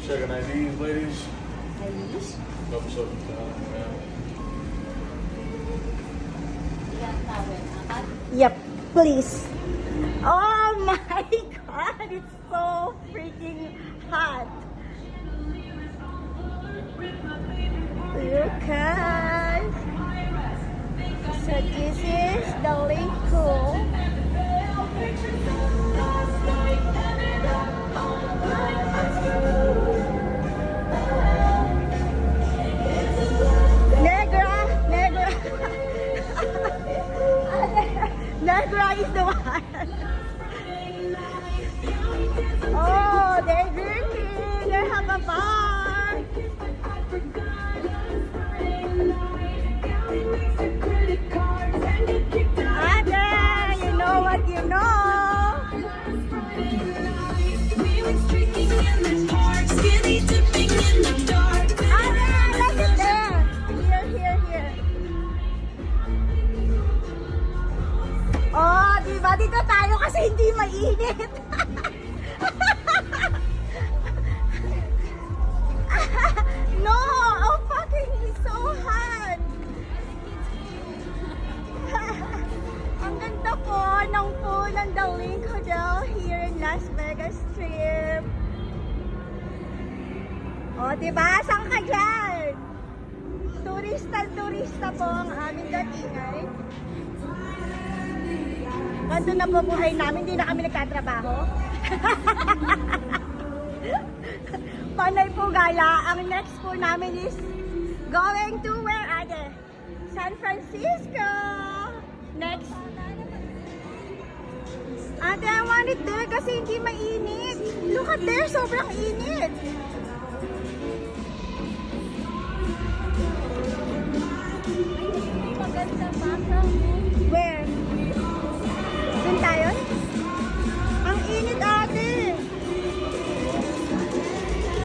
Checking IDs, ladies. Ayos. Double checking time. Ilang towel? Apat? Yep, please. Oh my God, it's so freaking hot. Look at. So this is the link pool. Negra, Negra. Negra is the one. Oh, they're drinking. They have a bar. Ate, you know what you know. Ate, look at there. Here. Oh, diba? Dito tayo kasi hindi mainit. No! Oh, fucking, it's so hot! Ang ganda po ng pool ng The Link Hotel here in Las Vegas Strip. O, diba? Saan ka dyan? Turista po ang aming datingan. Ganito na po buhay namin, hindi na kami nagtatrabaho. Panay po gala. Ang next po namin is going to where, Ate? San Francisco! Next. Ate, I want it there kasi hindi mainit. Look at there, sobrang init. Maganda background mo. Where?